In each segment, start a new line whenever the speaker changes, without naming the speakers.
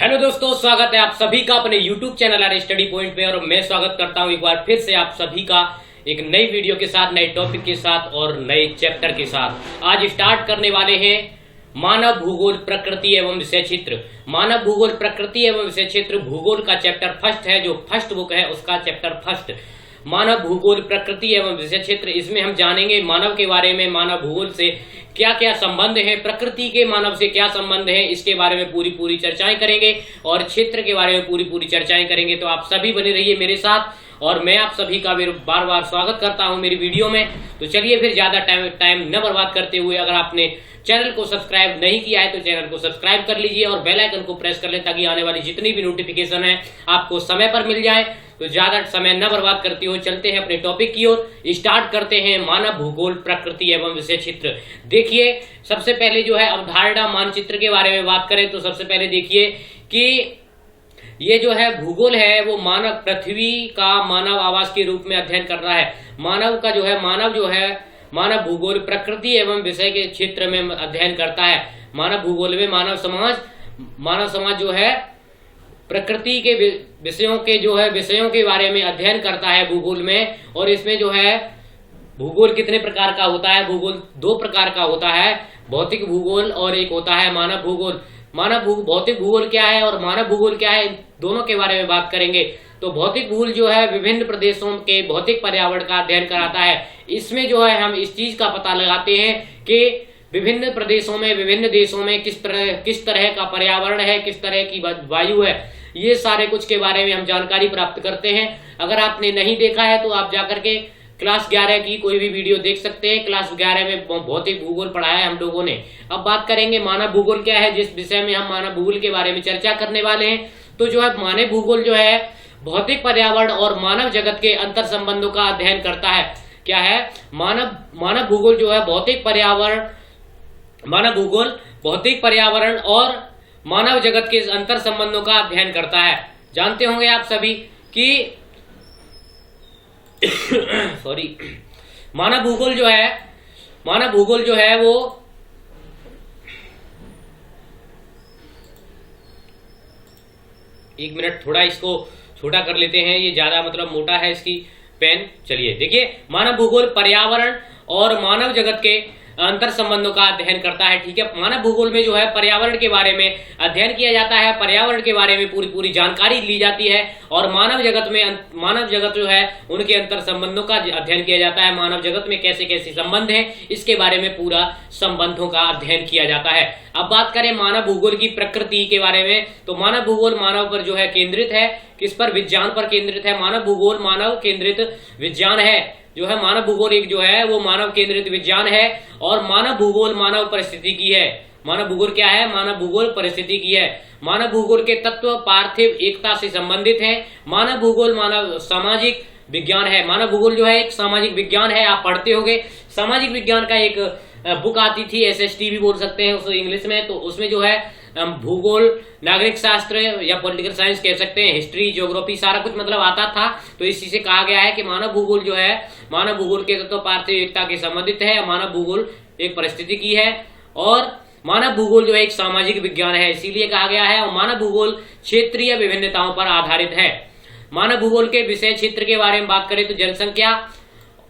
Hello दोस्तों, स्वागत है आप सभी का अपने YouTube channel are study point पे। और मैं स्वागत करता हूं एक बार फिर से आप सभी का एक नई वीडियो के साथ, नए टॉपिक के साथ और नए चैप्टर के साथ। आज स्टार्ट करने वाले हैं मानव भूगोल प्रकृति एवं विषय क्षेत्र। मानव भूगोल प्रकृति एवं विषय क्षेत्र भूगोल का चैप्टर फर्स्ट है, जो फर्स्ट बुक है उसका चैप्टर फर्स्ट, मानव भूगोल प्रकृति एवं विषय क्षेत्र। इसमें हम जानेंगे मानव के बारे में, मानव भूगोल से क्या क्या संबंध है, प्रकृति के मानव से क्या संबंध है, इसके बारे में पूरी चर्चाएं करेंगे और क्षेत्र के बारे में पूरी चर्चाएं करेंगे। तो आप सभी बने रहिए मेरे साथ और मैं आप सभी का बार बार स्वागत करता हूं मेरी वीडियो में। तो चलिए फिर ज्यादा टाइम न बर्बाद करते हुए, अगर आपने चैनल को सब्सक्राइब नहीं किया है तो चैनल को सब्सक्राइब कर लीजिए और बेल आइकन को प्रेस कर लें ताकि आने वाली जितनी भी नोटिफिकेशन है आपको समय पर मिल जाए। तो ज्यादा समय न बर्बाद करते हुए चलते हैं अपने टॉपिक की ओर। स्टार्ट करते हैं मानव भूगोल प्रकृति एवं विषय क्षेत्र। देखिए, सबसे पहले जो है अवधारणा मानचित्र के बारे में बात करें तो सबसे पहले देखिए कि ये जो है भूगोल है वो मानव पृथ्वी का मानव आवास के रूप में अध्ययन कर रहा है। मानव भूगोल प्रकृति एवं विषय के क्षेत्र में अध्ययन करता है। मानव भूगोल में मानव समाज जो है प्रकृति के विषयों के बारे में अध्ययन करता है भूगोल में। और इसमें जो है भूगोल कितने प्रकार का होता है? भूगोल दो प्रकार का होता है, भौतिक भूगोल और एक होता है मानव भूगोल। भौतिक भूगोल क्या है और मानव भूगोल क्या है, दोनों के बारे में बात करेंगे। तो भौतिक भूगोल जो है विभिन्न प्रदेशों के भौतिक पर्यावरण का अध्ययन कराता है। इसमें जो है हम इस चीज का पता लगाते हैं कि विभिन्न प्रदेशों में, विभिन्न देशों में किस तरह का पर्यावरण है, किस तरह की वायु है, ये सारे कुछ के बारे में हम जानकारी प्राप्त करते हैं। अगर आपने नहीं देखा है तो आप जाकर के क्लास 11 की कोई भी वीडियो देख सकते हैं। क्लास 11 में भौतिक भूगोल पढ़ाया है हम लोगों ने। अब बात करेंगे मानव भूगोल क्या है, जिस विषय में हम मानव भूगोल के बारे में चर्चा करने वाले हैं। तो जो है मानव भूगोल जो है भौतिक पर्यावरण और मानव जगत के अंतर संबंधों का अध्ययन करता है। क्या है? मानव भूगोल जो है भौतिक पर्यावरण और मानव जगत के अंतर संबंधों का अध्ययन करता है। जानते होंगे आप सभी कि सॉरी, मानव भूगोल जो है वो एक मिनट, थोड़ा इसको छोटा कर लेते हैं, ये ज्यादा मोटा है इसकी पेन। चलिए देखिए, मानव भूगोल पर्यावरण और मानव जगत के अंतर संबंधों का अध्ययन करता है। ठीक है, मानव भूगोल में जो है पर्यावरण के बारे में अध्ययन किया जाता है, पर्यावरण के बारे में पूरी जानकारी ली जाती है। और मानव जगत जो है उनके अंतर संबंधों का अध्ययन किया जाता है। मानव जगत में कैसे कैसे संबंध हैं, इसके बारे में पूरा संबंधों का अध्ययन किया जाता है। अब बात करें मानव भूगोल की प्रकृति के बारे में, तो मानव भूगोल मानव पर जो है केंद्रित है। किस पर? विज्ञान पर केंद्रित है। मानव भूगोल मानव केंद्रित विज्ञान है। जो है मानव भूगोल एक जो है वो मानव केंद्रित विज्ञान है। और मानव भूगोल मानव परिस्थिति की है। मानव भूगोल क्या है? मानव भूगोल परिस्थिति की है। मानव भूगोल के तत्व पार्थिव एकता से संबंधित है। मानव भूगोल मानव सामाजिक विज्ञान है। मानव भूगोल जो है एक सामाजिक विज्ञान है। आप पढ़ते होंगे सामाजिक विज्ञान का एक बुक आती थी, SST भी बोल सकते हैं उसे इंग्लिश में। तो उसमें जो है भूगोल, नागरिक शास्त्र या पॉलिटिकल साइंस कह सकते हैं, हिस्ट्री, ज्योग्राफी, सारा कुछ आता था। तो इसी से कहा गया है कि मानव भूगोल जो है मानव भूगोल के तत्व पार्थिव एकता के संबंधित है। मानव भूगोल एक परिस्थिति की है और मानव भूगोल जो है एक सामाजिक विज्ञान है, इसीलिए कहा गया है। और मानव भूगोल क्षेत्रीय विभिन्नताओं पर आधारित है। मानव भूगोल के विषय क्षेत्र के बारे में बात करें तो जनसंख्या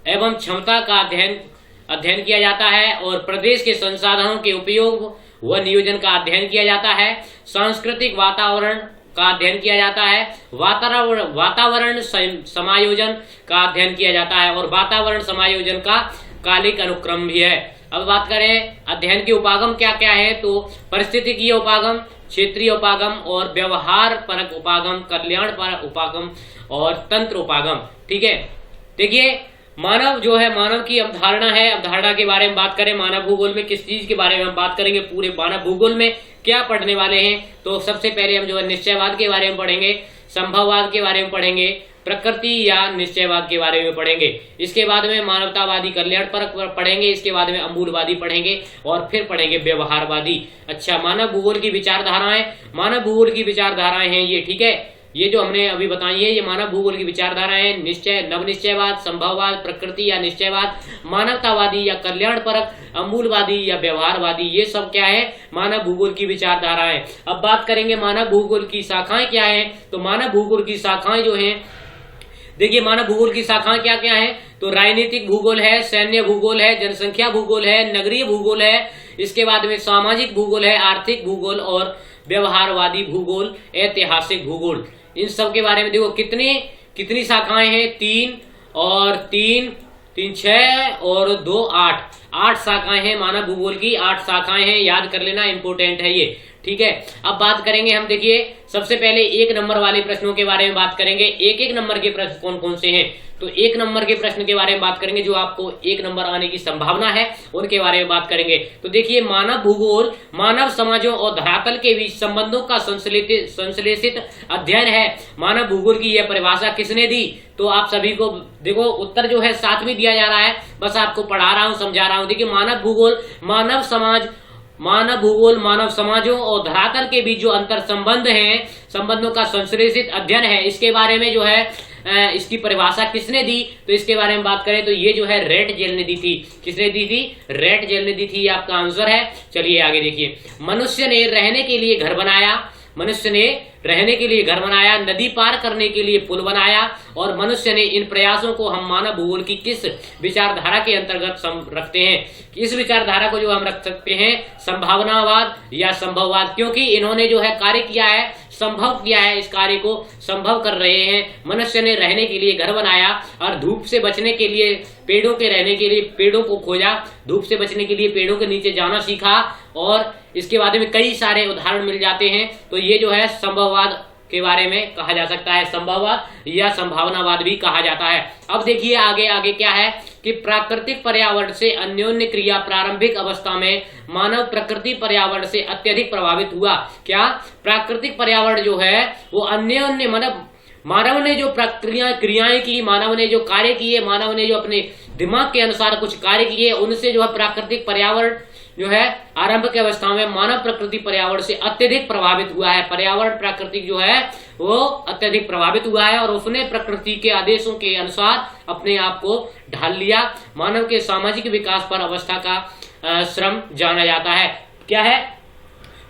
एवं क्षमता का अध्ययन किया जाता है और प्रदेश के संसाधनों के उपयोग व नियोजन का अध्ययन किया जाता है। सांस्कृतिक वातावरण का अध्ययन किया जाता है। वातावरण समायोजन का अध्ययन किया जाता है और वातावरण समायोजन का कालिक अनुक्रम भी है। अब बात करें अध्ययन के उपागम क्या क्या है, तो परिस्थितिकीय उपागम, क्षेत्रीय उपागम और व्यवहार परक उपागम, कल्याण परक उपागम और तंत्र उपागम। ठीक है, देखिए मानव जो है मानव की अवधारणा है। अवधारणा के बारे में बात करें, मानव भूगोल में किस चीज के बारे में हम बात करेंगे, पूरे मानव भूगोल में क्या पढ़ने वाले हैं। तो सबसे पहले हम जो है निश्चयवाद के बारे में पढ़ेंगे, संभववाद के बारे में पढ़ेंगे, प्रकृति या निश्चयवाद के बारे में पढ़ेंगे। इसके बाद में मानवतावादी कल्याण परक पढ़ेंगे। इसके बाद में अमूलवादी पढ़ेंगे और फिर पढ़ेंगे व्यवहारवादी। अच्छा, मानव भूगोल की विचारधाराएं हैं ये, ठीक है। ये जो हमने अभी बताई है ये मानव भूगोल की विचारधाराएं हैं। निश्चय, नवनिश्चयवाद, संभववाद, प्रकृति या निश्चयवाद, मानवतावादी या कल्याणपरक, अमूलवादी या व्यवहारवादी, ये सब क्या है, मानव भूगोल की विचारधाराएं। अब बात करेंगे मानव भूगोल की शाखाएं क्या है। तो मानव भूगोल की शाखाएं जो है, देखिए मानव भूगोल की शाखाएं क्या क्या है। तो राजनीतिक भूगोल है, सैन्य भूगोल है, जनसंख्या भूगोल है, नगरीय भूगोल है, इसके बाद में सामाजिक भूगोल है, आर्थिक भूगोल और व्यवहारवादी भूगोल, ऐतिहासिक भूगोल। इन सब के बारे में देखो कितनी शाखाएं हैं, 3 और 3 6 और 2 8 शाखाएं हैं मानव भूगोल की। 8 शाखाएं हैं, याद कर लेना, इंपोर्टेंट है ये, ठीक है। अब बात करेंगे हम, देखिए सबसे पहले 1 नंबर वाले प्रश्नों के बारे में बात करेंगे। एक नंबर के प्रश्न कौन कौन से हैं। तो 1 नंबर के प्रश्न के बारे में बात करेंगे, जो आपको 1 नंबर आने की संभावना है उनके बारे में बात करेंगे। तो देखिए मानव भूगोल मानव समाजों और धरातल के बीच संबंधों का संश्लेषित अध्ययन है। मानव भूगोल की यह परिभाषा किसने दी। तो आप सभी को देखो उत्तर जो है साथ में दिया जा रहा है, बस आपको पढ़ा रहा हूं, समझा रहा हूं। देखिए मानव भूगोल मानव समाजों और धरातल के बीच जो अंतर संबंध है, संबंधों का संश्लेषित अध्ययन है, इसके बारे में जो है इसकी परिभाषा किसने दी। तो इसके बारे में बात करें तो ये जो है रेट जेल ने दी थी। किसने दी थी, रेट जेल ने दी थी, ये आपका आंसर है। चलिए आगे देखिए, मनुष्य ने रहने के लिए घर बनाया, मनुष्य ने रहने के लिए घर बनाया, नदी पार करने के लिए पुल बनाया, और मनुष्य ने इन प्रयासों को हम मानव भूगोल की किस विचारधारा के अंतर्गत रखते हैं। इस विचारधारा को जो हम रख सकते हैं संभावनावाद या संभववाद, क्योंकि इन्होंने जो है कार्य किया है, संभव किया है, इस कार्य को संभव कर रहे हैं। मनुष्य ने रहने के लिए घर बनाया और धूप से बचने के लिए पेड़ों के रहने के लिए पेड़ों को खोजा, धूप से बचने के लिए पेड़ों के नीचे जाना सीखा, और इसके बारे में कई सारे उदाहरण मिल जाते हैं। तो ये जो है संभववाद के बारे में कहा जा सकता है, संभववाद या संभावनावाद भी कहा जाता है। अब देखिए आगे क्या है कि प्राकृतिक पर्यावरण से अन्योन्य क्रिया, प्रारंभिक अवस्था में मानव प्रकृति पर्यावरण से अत्यधिक प्रभावित हुआ। क्या, प्राकृतिक पर्यावरण जो है वो अन्योन्य, मतलब मानव ने जो क्रियाएं की, मानव ने जो कार्य किए, मानव ने जो अपने दिमाग के अनुसार कुछ कार्य किए, उनसे जो है प्राकृतिक पर्यावरण जो है आरंभ की अवस्था में मानव प्रकृति पर्यावरण से अत्यधिक प्रभावित हुआ है। पर्यावरण प्राकृतिक जो है वो अत्यधिक प्रभावित हुआ है और उसने प्रकृति के आदेशों के अनुसार अपने आप को ढाल लिया। मानव के सामाजिक विकास पर अवस्था का श्रम जाना जाता है। क्या है,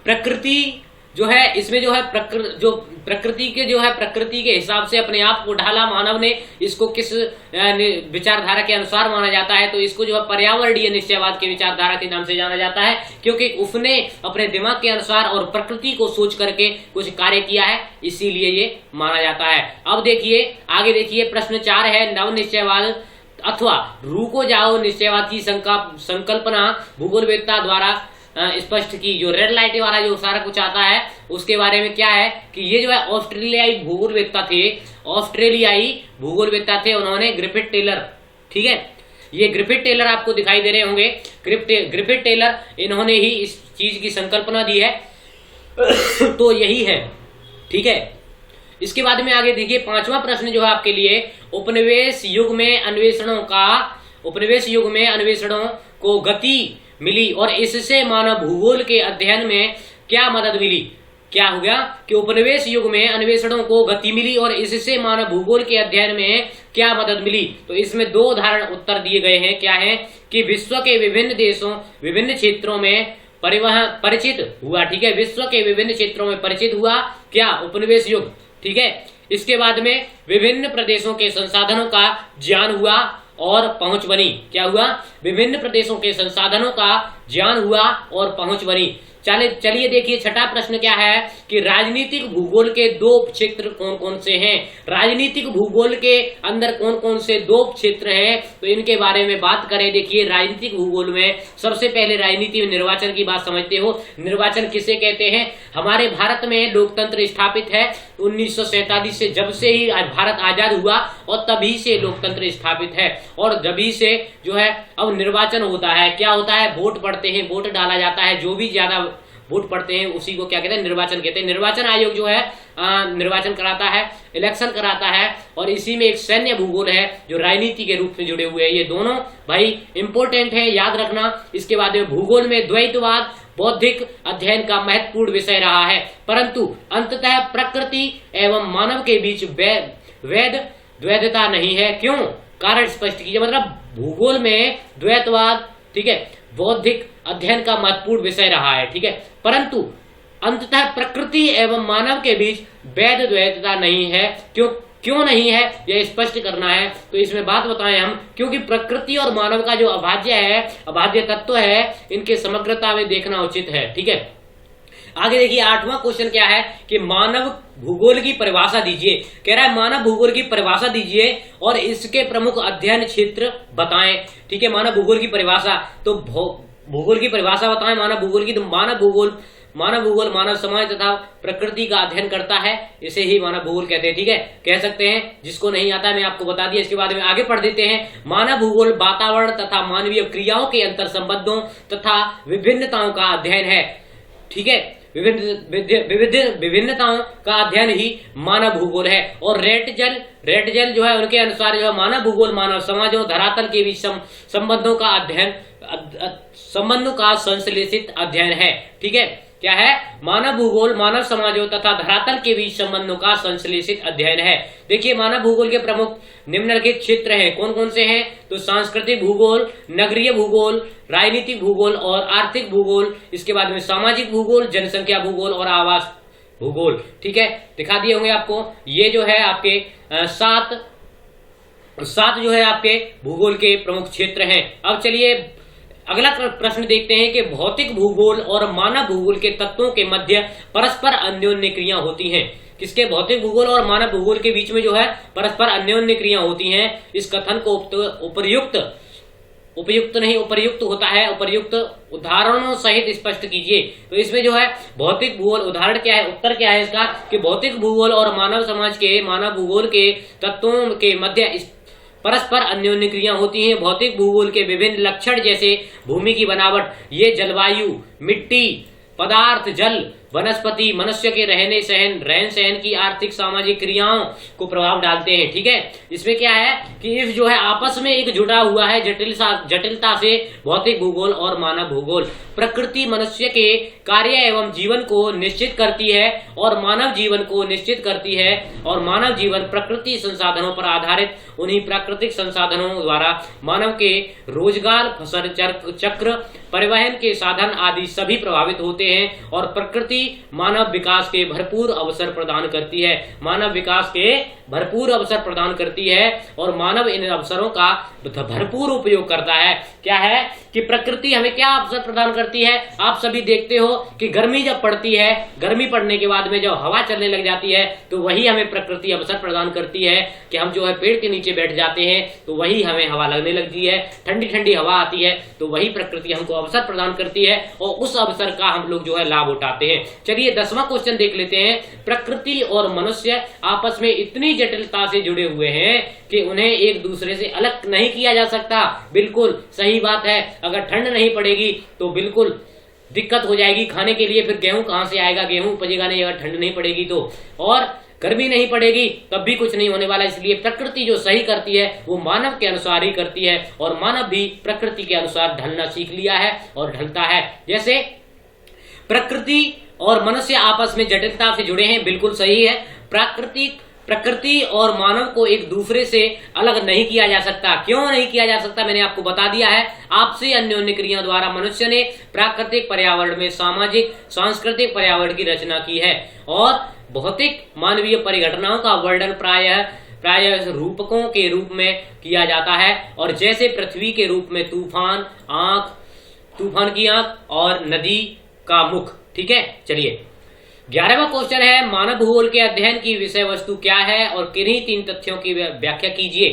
प्रकृति जो है, इसमें जो है प्रकृति के हिसाब से अपने आप को ढाला मानव ने। इसको किस विचारधारा के अनुसार माना जाता है, तो इसको जो है पर्यावरणीय निश्चयवाद के विचारधारा के नाम से जाना जाता है, क्योंकि उसने अपने दिमाग के अनुसार और प्रकृति को सोच करके कुछ कार्य किया है, इसीलिए ये माना जाता है। अब देखिए आगे देखिए, प्रश्न 4 है, नव निश्चयवाद अथवा रुको जाओ निश्चयवाद की संकल्पना भूगोलवेत्ता द्वारा स्पष्ट की। जो रेड लाइट वाला जो सारा कुछ आता है उसके बारे में क्या है कि ये जो है ऑस्ट्रेलियाई भूगोलवेत्ता थे, उन्होंने ग्रिफिथ टेलर, ठीक है, ये ग्रिफिथ टेलर आपको दिखाई दे रहे होंगे, ग्रिफिथ टेलर, इन्होंने ही इस चीज की संकल्पना दी है। तो यही है, ठीक है। इसके बाद में आगे देखिए 5वां प्रश्न जो है आपके लिए, उपनिवेश युग में अन्वेषणों को गति मिली और इससे मानव भूगोल के अध्ययन में क्या मदद मिली। क्या हो गया कि उपनिवेश युग में अन्वेषणों को गति मिली और इससे मानव भूगोल के अध्ययन में क्या मदद मिली। तो इसमें 2 उदाहरण उत्तर दिए गए हैं। क्या है कि विश्व के विभिन्न देशों, विभिन्न क्षेत्रों में परिचित हुआ, ठीक है, विश्व के विभिन्न क्षेत्रों में परिचित हुआ क्या, उपनिवेश युग, ठीक है। इसके बाद में विभिन्न प्रदेशों के संसाधनों का ज्ञान हुआ और पहुंच बनी। क्या हुआ, विभिन्न प्रदेशों के संसाधनों का ज्ञान हुआ और पहुंच बनी। चलिए देखिए 6ठा प्रश्न क्या है कि राजनीतिक भूगोल के 2 क्षेत्र कौन कौन से हैं। राजनीतिक भूगोल के अंदर कौन कौन से 2 क्षेत्र हैं, तो इनके बारे में बात करें। देखिए राजनीतिक भूगोल में सबसे पहले राजनीति में निर्वाचन की बात समझते हो। निर्वाचन किसे कहते हैं, हमारे भारत में लोकतंत्र स्थापित है 1947 से, जब से ही भारत आजाद हुआ और तभी से लोकतंत्र स्थापित है। और जभी से जो है अब निर्वाचन होता है, क्या होता है, वोट पड़ते हैं, वोट डाला जाता है, जो भी ज्यादा वोट पड़ते हैं उसी को क्या कहते हैं, निर्वाचन कहते हैं। निर्वाचन आयोग जो है निर्वाचन कराता है, इलेक्शन कराता है, और इसी में एक सैन्य भूगोल है जो राजनीति के रूप में जुड़े हुए हैं। ये दोनों भाई इंपॉर्टेंट है, याद रखना। इसके बाद में भूगोल में द्वैतवाद, बौद्धिक अध्ययन का महत्वपूर्ण विषय रहा है, परंतु अंततः प्रकृति एवं मानव के बीच वैध द्वैतता नहीं है। क्यों? कारण स्पष्ट कीजिए। मतलब भूगोल में द्वैतवाद, ठीक है, बौद्धिक अध्ययन का महत्वपूर्ण विषय रहा है, ठीक है, परंतु अंततः प्रकृति एवं मानव के बीच वैध द्वैतता नहीं है। क्यों नहीं है, यह स्पष्ट करना है। तो इसमें बात बताएं हम, क्योंकि प्रकृति और मानव का जो अभाज्य तत्व है, इनके समग्रता में देखना उचित है, ठीक है। आगे देखिए 8वां क्वेश्चन क्या है कि मानव भूगोल की परिभाषा दीजिए। कह रहा है मानव भूगोल की परिभाषा दीजिए और इसके प्रमुख अध्ययन क्षेत्र बताएं, ठीक है। मानव भूगोल की परिभाषा, तो भूगोल की परिभाषा बताएं मानव भूगोल की। तो मानव भूगोल मानव समाज तथा प्रकृति का अध्ययन करता है, इसे ही मानव भूगोल कहते हैं, ठीक है, कह सकते हैं। जिसको नहीं आता मैं आपको बता दिया, इसके बाद में आगे पढ़ देते हैं। मानव भूगोल वातावरण तथा मानवीय क्रियाओं के अंतर संबंधों तथा विभिन्नताओं का अध्ययन है, ठीक है। विभिन्नताओं का अध्ययन ही मानव भूगोल है। और रेटजल जो है उनके अनुसार जो है मानव भूगोल मानव समाजों धरातल के बीच संबंधों का संश्लेषित अध्ययन है, ठीक है। क्या है? मानव भूगोल मानव समाजों तथा धरातल के बीच संबंधों का संश्लेषित अध्ययन है। देखिए मानव भूगोल के प्रमुख निम्नलिखित क्षेत्र हैं। कौन कौन से हैं? तो सांस्कृतिक भूगोल, नगरीय भूगोल, राजनीतिक भूगोल और आर्थिक भूगोल। इसके बाद में सामाजिक भूगोल, जनसंख्या भूगोल और आवास भूगोल, ठीक है। दिखा दिए होंगे आपको। ये जो है आपके सात जो है आपके भूगोल के प्रमुख क्षेत्र हैं। अब चलिए अगला प्रश्न देखते हैं कि भौतिक भूगोल और मानव भूगोल के तत्वों के मध्य परस्पर अन्योन्य क्रिया होती हैं। किसके? भौतिक भूगोल और मानव भूगोल के बीच में जो है परस्पर अन्योन्य क्रिया होती हैं। इस कथन को उपर्युक्त होता है, उपर्युक्त उदाहरणों सहित स्पष्ट कीजिए। तो इसमें जो है भौतिक भूगोल उदाहरण क्या है, उत्तर क्या है इसका कि भौतिक भूगोल और मानव समाज के मानव भूगोल के तत्वों के मध्य परस्पर अन्योन्य क्रिया होती हैं। भौतिक भूगोल के विभिन्न लक्षण जैसे भूमि की बनावट, ये जलवायु, मिट्टी, पदार्थ, जल, वनस्पति, मनुष्य के रहन सहन की आर्थिक सामाजिक क्रियाओं को प्रभाव डालते हैं, ठीक है। इसमें क्या है कि इस जो है आपस में एक जुड़ा हुआ है जटिलता से भौतिक भूगोल और मानव भूगोल। प्रकृति मनुष्य के कार्य एवं जीवन को निश्चित करती है और मानव जीवन को निश्चित करती है, और मानव जीवन प्रकृति संसाधनों पर आधारित उन्हीं प्राकृतिक संसाधनों द्वारा मानव के रोजगार, फसल चक्र, परिवहन के साधन आदि सभी प्रभावित होते हैं। और प्रकृति मानव विकास के भरपूर अवसर प्रदान करती है, मानव विकास के भरपूर अवसर प्रदान करती है और मानव इन अवसरों का भरपूर उपयोग करता है। क्या है कि प्रकृति हमें क्या अवसर प्रदान करती है? आप सभी देखते हो कि गर्मी जब पड़ती है, गर्मी पड़ने के बाद में जब हवा चलने लग जाती है तो वही हमें प्रकृति अवसर प्रदान करती है कि हम जो है पेड़ के नीचे बैठ जाते हैं तो वही हमें हवा लगने लगती है, ठंडी ठंडी हवा आती है, तो वही प्रकृति हमको अवसर प्रदान करती है और उस अवसर का हम लोग जो है लाभ उठाते हैं। चलिए 10वां क्वेश्चन देख लेते हैं। प्रकृति और मनुष्य आपस में इतनी जटिलता से जुड़े हुए हैं कि उन्हें एक दूसरे से अलग नहीं किया जा सकता। बिल्कुल सही बात है। अगर ठंड नहीं पड़ेगी तो बिल्कुल दिक्कत हो जाएगी खाने के लिए, फिर गेहूं कहां से आएगा, गेहूं उपजेगा नहीं अगर ठंड नहीं पड़ेगी तो, और गर्मी नहीं पड़ेगी तब भी कुछ नहीं होने वाला। इसलिए प्रकृति जो सही करती है वो मानव के अनुसार ही करती है और मानव भी प्रकृति के अनुसार ढलना सीख लिया है और ढलता है। जैसे प्रकृति और मनुष्य आपस में जटिलता से जुड़े हैं, बिल्कुल सही है। प्रकृति और मानव को एक दूसरे से अलग नहीं किया जा सकता। क्यों नहीं किया जा सकता? मैंने आपको बता दिया है। आपसी अन्योन्य क्रिया द्वारा मनुष्य ने प्राकृतिक पर्यावरण में सामाजिक सांस्कृतिक पर्यावरण की रचना की है और भौतिक मानवीय परिघटनाओं का वर्णन प्रायः रूपकों के रूप में किया जाता है, और जैसे पृथ्वी के रूप में तूफान की आंख और नदी का मुख, ठीक है। चलिए 11वां क्वेश्चन है मानव भूगोल के अध्ययन की विषय वस्तु क्या है और किन्हीं 3 तथ्यों की व्याख्या कीजिए।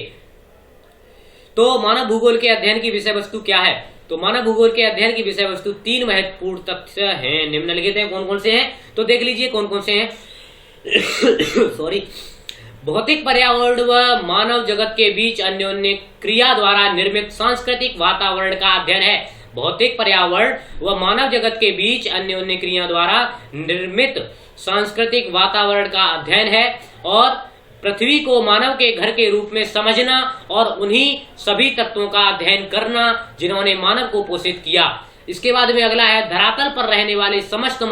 तो मानव भूगोल के अध्ययन की विषय वस्तु क्या है? तो मानव भूगोल के अध्ययन की विषय वस्तु 3 महत्वपूर्ण तथ्य हैं, निम्नलिखित हैं। कौन कौन से हैं? तो देख लीजिए कौन कौन से हैं। सॉरी। भौतिक पर्यावरण व मानव जगत के बीच अन्योन्य क्रिया द्वारा निर्मित सांस्कृतिक वातावरण का अध्ययन है। भौतिक पर्यावरण व मानव जगत के बीच अन्योन्य क्रिया द्वारा निर्मित सांस्कृतिक वातावरण का अध्ययन है और पृथ्वी को मानव के घर के रूप में समझना और उन्हीं सभी तत्वों का अध्ययन करना जिन्होंने मानव को पोषित किया। इसके बाद में अगला है धरातल पर रहने वाले समस्त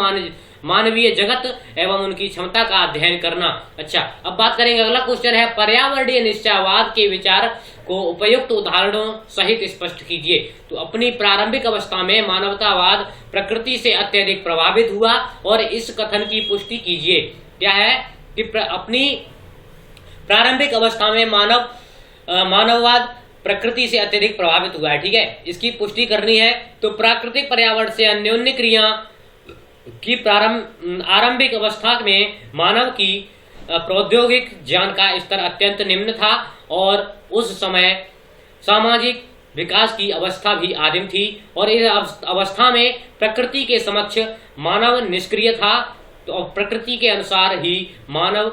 मानवीय जगत एवं उनकी क्षमता का अध्ययन करना। अच्छा, अब बात करेंगे, अगला क्वेश्चन है पर्यावरणीय निश्चयवाद के विचार को उपयुक्त उदाहरणों सहित स्पष्ट कीजिए। तो अपनी प्रारंभिक अवस्था में मानवतावाद प्रकृति से अत्यधिक प्रभावित हुआ और इस कथन की पुष्टि कीजिए। क्या है कि अपनी प्रारंभिक अवस्था में मानववाद प्रकृति से अत्यधिक प्रभावित हुआ है। ठीक है, इसकी पुष्टि करनी है। तो प्राकृतिक पर्यावरण से अन्योन्य क्रिया की आरंभिक अवस्था में मानव की प्रौद्योगिक ज्ञान का स्तर अत्यंत निम्न था और उस समय सामाजिक विकास की अवस्था भी आदिम थी और इस अवस्था में प्रकृति के समक्ष मानव निष्क्रिय था। तो प्रकृति के अनुसार ही मानव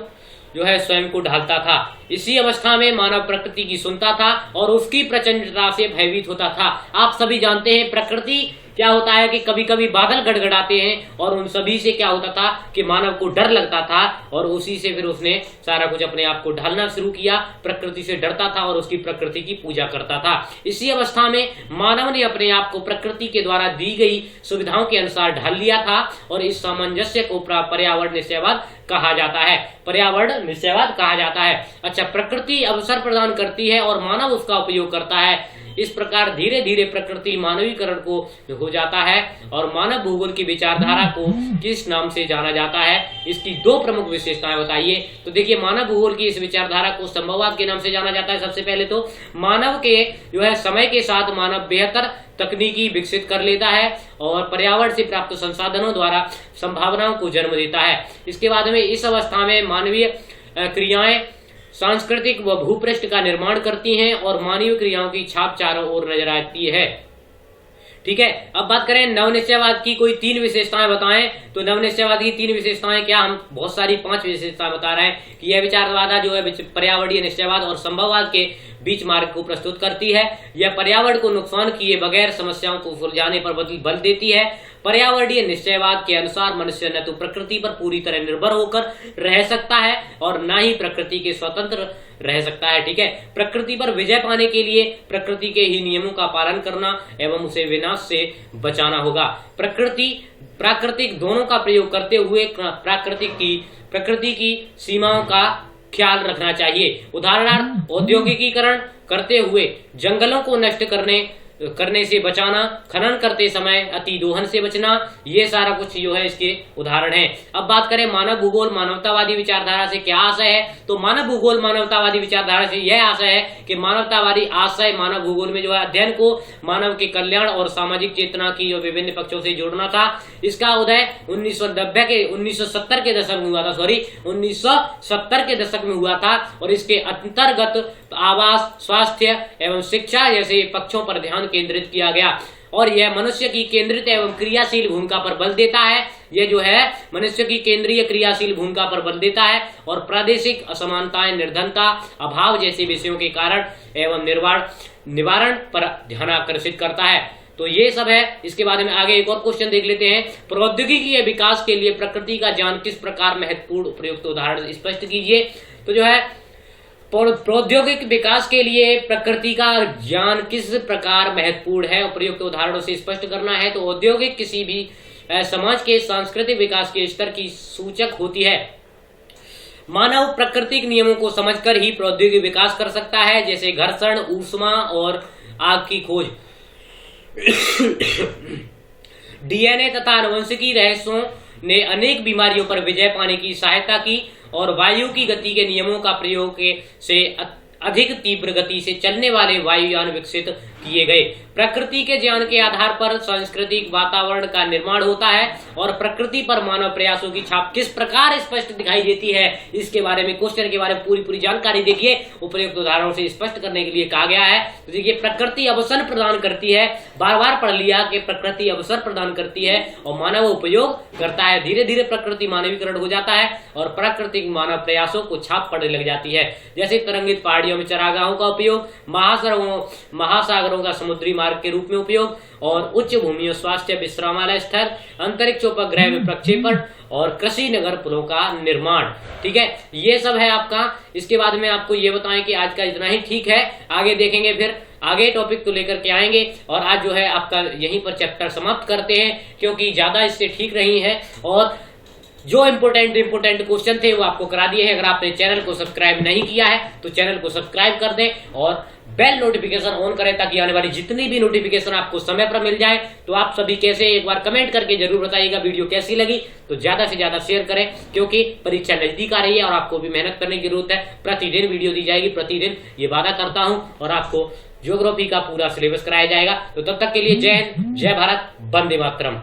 जो है स्वयं को ढालता था। इसी अवस्था में मानव प्रकृति की सुनता था और उसकी प्रचंडता से भयभीत होता था। आप सभी जानते हैं प्रकृति क्या होता है कि कभी कभी बादल गड़गड़ाते हैं और उन सभी से क्या होता था कि मानव को डर लगता था और उसी से फिर उसने सारा कुछ अपने आप को ढालना शुरू किया, प्रकृति से डरता था और उसकी प्रकृति की पूजा करता था। इसी अवस्था में मानव ने अपने आप को प्रकृति के द्वारा दी गई सुविधाओं के अनुसार ढाल लिया था और इस सामंजस्य को पर्यावरण निश्चयवाद कहा जाता है। पर्यावरण निश्चयवाद कहा जाता है। अच्छा, प्रकृति अवसर प्रदान करती है और मानव उसका उपयोग करता है। इस प्रकार धीरे धीरे प्रकृति मानवीकरण को हो जाता है और मानव भूगोल की विचारधारा को किस नाम से जाना जाता है, इसकी दो प्रमुख विशेषताएं बताइए। तो देखिए, मानव भूगोल की इस विचारधारा को संभववाद के नाम से जाना जाता है। सबसे पहले तो मानव के जो है समय के साथ मानव बेहतर तकनीकी विकसित कर लेता है और पर्यावरण से प्राप्त संसाधनों द्वारा संभावनाओं को जन्म देता है। इसके बाद में इस अवस्था में मानवीय क्रियाएं सांस्कृतिक व भूपृष्ठ का निर्माण करती हैं और मानवीय क्रियाओं की छाप चारों ओर नजर आती है। ठीक है, अब बात करें नवनिश्चयवाद की कोई 3 विशेषताएं बताएं। तो नवनिश्चयवाद की 3 विशेषताएं क्या, हम बहुत सारी 5 विशेषताएं बता रहे हैं कि यह विचारधारा जो है पर्यावरणीय निश्चयवाद और संभववाद के बीच मार्ग को प्रस्तुत करती है। यह पर्यावरण को नुकसान किए बगैर समस्याओं को सुलझाने पर बल देती है। पर्यावरणीय निश्चयवाद के अनुसार मनुष्य न तो प्रकृति पर पूरी तरह निर्भर होकर रह सकता है और न ही प्रकृति के स्वतंत्र रह सकता है। ठीक है, प्रकृति पर विजय पाने के लिए प्रकृति के ही नियमों का पालन करना एवं उसे विनाश से बचाना होगा। प्राकृतिक दोनों का प्रयोग करते हुए प्रकृति की सीमाओं का ख्याल रखना चाहिए। उदाहरणार्थ, औद्योगिकीकरण करते हुए जंगलों को नष्ट करने से बचाना, खनन करते समय अति दोहन से बचना, ये सारा कुछ जो है इसके उदाहरण हैं। अब बात करें मानव भूगोल मानवतावादी विचारधारा से क्या आशय है। तो मानव भूगोल मानवतावादी विचारधारा से यह आशय है कि मानवतावादी आशय मानव भूगोल में जो है अध्ययन को मानव के कल्याण और सामाजिक चेतना की जो विभिन्न पक्षों से जोड़ना था। इसका उदय 1970 के दशक में हुआ था 1970 के दशक में हुआ था और इसके अंतर्गत आवास, स्वास्थ्य एवं शिक्षा जैसे पक्षों पर ध्यान केंद्रित किया गया और यह मनुष्य की केंद्रित एवं क्रियाशील भूमिका पर बल देता है। यह जो है मनुष्य की केंद्रीय क्रियाशील भूमिका पर बल देता है और प्रादेशिक असमानताएं, निर्धनता, अभाव जैसे विषयों के कारण एवं निवारण पर ध्यान आकर्षित करता है। तो ये सब है। इसके बारे में आगे एक और क्वेश्चन देख लेते हैं। प्रौद्योगिकी के विकास के लिए प्रकृति का ज्ञान किस प्रकार महत्वपूर्ण उपयुक्त उदाहरण स्पष्ट कीजिए। तो जो है प्रौद्योगिक विकास के लिए प्रकृति का ज्ञान किस प्रकार महत्वपूर्ण है, उपयुक्त उदाहरणों से स्पष्ट करना है। तो औद्योगिक किसी भी समाज के सांस्कृतिक विकास के स्तर की सूचक होती है। मानव प्राकृतिक नियमों को समझकर ही प्रौद्योगिक विकास कर सकता है, जैसे घर्षण, ऊष्मा और आग की खोज। डीएनए तथा आनुवंशिकी रहस्यों ने अनेक बीमारियों पर विजय पाने की सहायता की और वायु की गति के नियमों का प्रयोग से अधिक तीव्र गति से चलने वाले वायुयान विकसित किए गए। प्रकृति के ज्ञान के आधार पर सांस्कृतिक वातावरण का निर्माण होता है और प्रकृति पर मानव प्रयासों की छाप किस प्रकार स्पष्ट दिखाई देती है, इसके बारे में क्वेश्चन के बारे में पूरी जानकारी देखिए। उपयुक्त उदाहरणों से स्पष्ट करने के लिए कहा गया है। तो देखिए, प्रकृति अवसर प्रदान करती है, बार बार पढ़ लिया कि प्रकृति अवसर प्रदान करती है और मानव उपयोग करता है। धीरे धीरे प्रकृति मानवीकरण हो जाता है और प्राकृतिक मानव प्रयासों को छाप पड़ने लग जाती है, जैसे तरंगित पहाड़ियों में चरागाहों का उपयोग, महासागरों का समुद्री मार्ग के रूप में उपयोग और उच्च भूमियों स्वास्थ्य विश्रामालय स्थल, अंतरिक्ष उपग्रह में प्रक्षेपण और कृषि नगर पुलों का निर्माण। ठीक है, ये सब है आपका। इसके बाद में आपको ये बताएं कि आज का इतना ही ठीक है, आगे देखेंगे फिर आगे टॉपिक तो लेकर के आएंगे। और आज जो है आपका यहीं पर चैप्टर समाप्त करते हैं, क्योंकि ज्यादा इससे ठीक नहीं है। और जो इम्पोर्टेंट क्वेश्चन थे वो आपको करा दिए हैं। अगर आपने चैनल को सब्सक्राइब नहीं किया है तो चैनल को सब्सक्राइब कर दें और बेल नोटिफिकेशन ऑन करें, ताकि आने वाली जितनी भी नोटिफिकेशन आपको समय पर मिल जाए। तो आप सभी कैसे, एक बार कमेंट करके जरूर बताइएगा वीडियो कैसी लगी। तो ज्यादा से ज्यादा शेयर करें, क्योंकि परीक्षा नजदीक आ रही है और आपको भी मेहनत करने की जरूरत है। प्रतिदिन वीडियो दी जाएगी, प्रतिदिन ये वादा करता हूं, और आपको ज्योग्राफी का पूरा सिलेबस कराया जाएगा। तो तब तक के लिए जय हिंद, जय भारत, वंदे मातरम।